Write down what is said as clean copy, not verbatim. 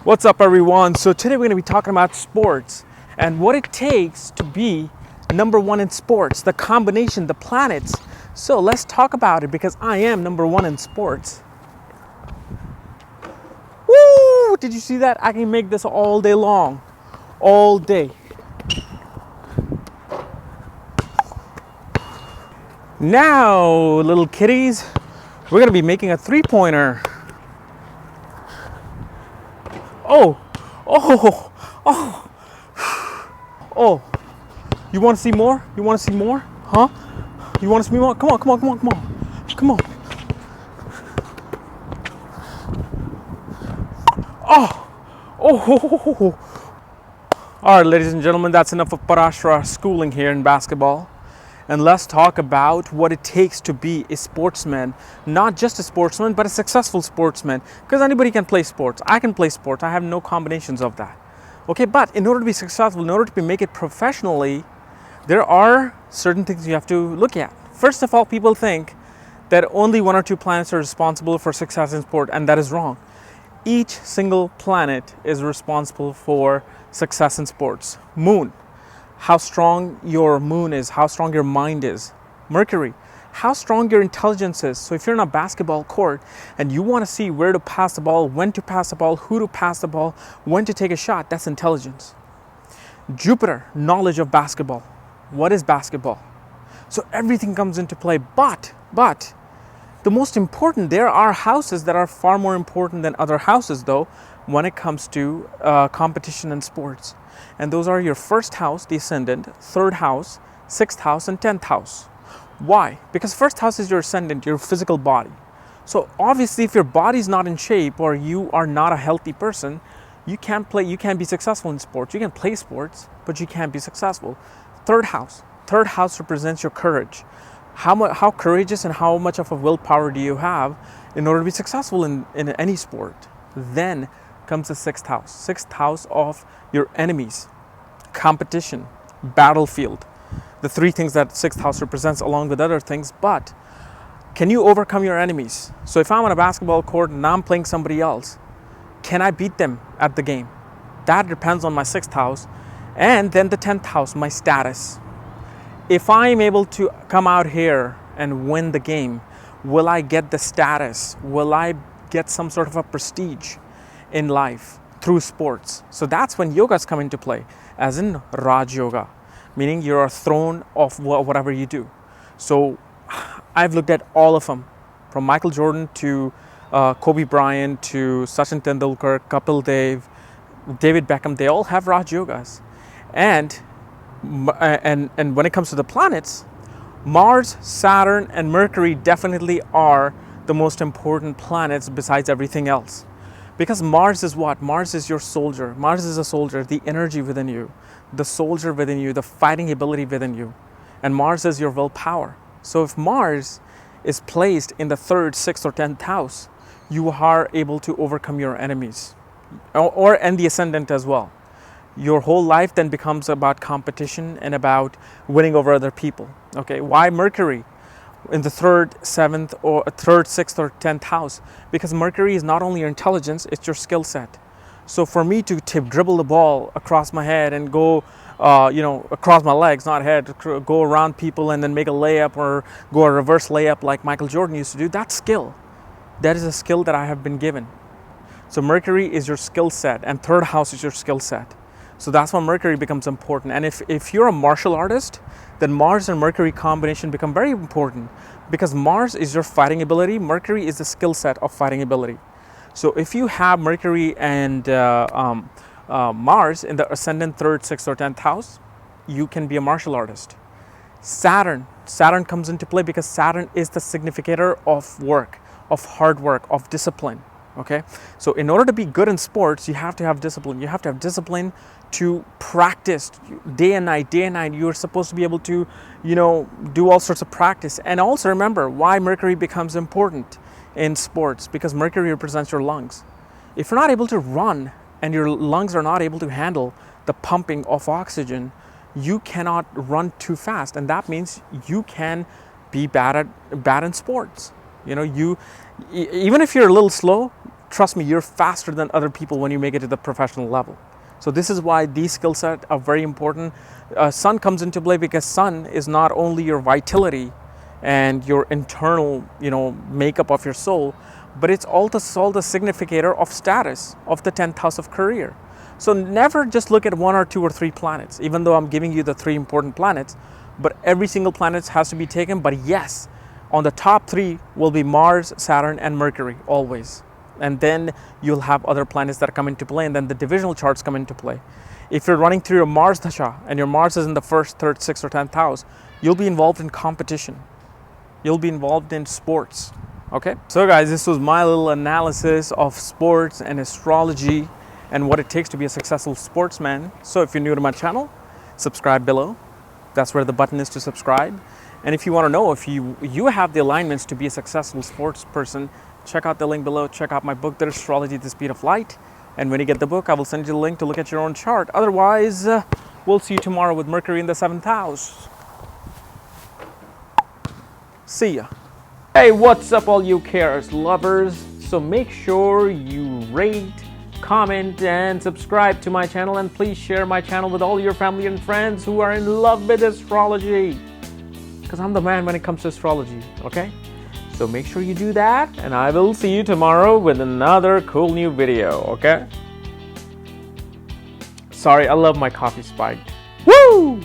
What's up, everyone? So today we're going to be talking about sports and what it takes to be number one in sports, the combination, the planets. So let's talk about it because I am number one in sports. Woo! Did you see that? I can make this all day long. All day. Now, little kitties, we're going to be making a three-pointer. Oh, you want to see more? You want to see more? Huh? You want to see more? Come on. Oh. All right, ladies and gentlemen, that's enough of Parashara schooling here in basketball. And let's talk about what it takes to be a sportsman. Not just a sportsman, but a successful sportsman. Because anybody can play sports. I can play sports. I have no combinations of that. Okay, but in order to be successful, in order to make it professionally, there are certain things you have to look at. First of all, people think that only one or two planets are responsible for success in sport, and that is wrong. Each single planet is responsible for success in sports. Moon. How strong your moon is, how strong your mind is. Mercury, how strong your intelligence is. So if you're in a basketball court and you want to see where to pass the ball, when to pass the ball, who to pass the ball, when to take a shot, that's intelligence. Jupiter, knowledge of basketball. What is basketball? So everything comes into play, but the most important, there are houses that are far more important than other houses though when it comes to competition in sports. And those are your first house, the ascendant, third house, sixth house, and 10th house. Why? Because first house is your ascendant, your physical body. So obviously if your body's not in shape or you are not a healthy person, you can't be successful in sports. You can play sports, but you can't be successful. Third house represents your courage. How courageous and how much of a willpower do you have in order to be successful in any sport? Then comes the sixth house of your enemies, competition, battlefield. The three things that sixth house represents along with other things, but can you overcome your enemies? So if I'm on a basketball court and I'm playing somebody else, can I beat them at the game? That depends on my sixth house. And then the 10th house, my status. If I'm able to come out here and win the game, will I get the status? Will I get some sort of a prestige in life through sports? So that's when yogas come into play, as in Raj Yoga, meaning you're a throne of whatever you do. So I've looked at all of them, from Michael Jordan to Kobe Bryant to Sachin Tendulkar, Kapil Dev, David Beckham. They all have Raj Yogas. And when it comes to the planets, Mars, Saturn, and Mercury definitely are the most important planets besides everything else. Because Mars is what? Mars is your soldier. Mars is a soldier, the energy within you, the soldier within you, the fighting ability within you. And Mars is your willpower. So if Mars is placed in the 3rd, 6th, or 10th house, you are able to overcome your enemies. And the ascendant as well. Your whole life then becomes about competition and about winning over other people. Okay, why Mercury in the 3rd, 7th, or 3rd, 6th, or 10th house? Because Mercury is not only your intelligence, it's your skill set. So for me to dribble the ball across my head and go, across my legs, not head, go around people and then make a layup or go a reverse layup like Michael Jordan used to do, that's skill. That is a skill that I have been given. So Mercury is your skill set and 3rd house is your skill set. So that's why Mercury becomes important. And if you're a martial artist, then Mars and Mercury combination become very important because Mars is your fighting ability. Mercury is the skill set of fighting ability. So if you have Mercury and Mars in the ascendant 3rd, 6th, or 10th house, you can be a martial artist. Saturn comes into play because Saturn is the significator of work, of hard work, of discipline. Okay, so in order to be good in sports, you have to have discipline. You have to have discipline to practice day and night. You're supposed to be able to, do all sorts of practice. And also remember why Mercury becomes important in sports, because Mercury represents your lungs. If you're not able to run and your lungs are not able to handle the pumping of oxygen, you cannot run too fast, and that means you can be bad in sports. Even if you're a little slow, trust me, you're faster than other people when you make it to the professional level. So this is why these skill sets are very important. Sun comes into play because sun is not only your vitality and your internal, makeup of your soul, but it's also the significator of status of the 10th house of career. So never just look at 1 or 2 or 3 planets, even though I'm giving you the 3 important planets, but every single planet has to be taken. But yes, on the top 3 will be Mars, Saturn, and Mercury always. And then you'll have other planets that come into play, and then the divisional charts come into play. If you're running through your Mars dasha and your Mars is in the 1st, 3rd, 6th, or 10th house, you'll be involved in competition. You'll be involved in sports. Okay, so guys, this was my little analysis of sports and astrology and what it takes to be a successful sportsman. So if you're new to my channel, subscribe below. That's where the button is to subscribe. And if you want to know if you have the alignments to be a successful sports person, check out the link below. Check out my book, The Astrology at the Speed of Light. And when you get the book, I will send you the link to look at your own chart. Otherwise, we'll see you tomorrow with Mercury in the 7th house. See ya. Hey, what's up all you chaos lovers? So make sure you rate, comment, and subscribe to my channel, and please share my channel with all your family and friends who are in love with astrology, because I'm the man when it comes to astrology. Okay, so make sure you do that, and I will see you tomorrow with another cool new video. Okay, sorry, I love my coffee spiked. Woo!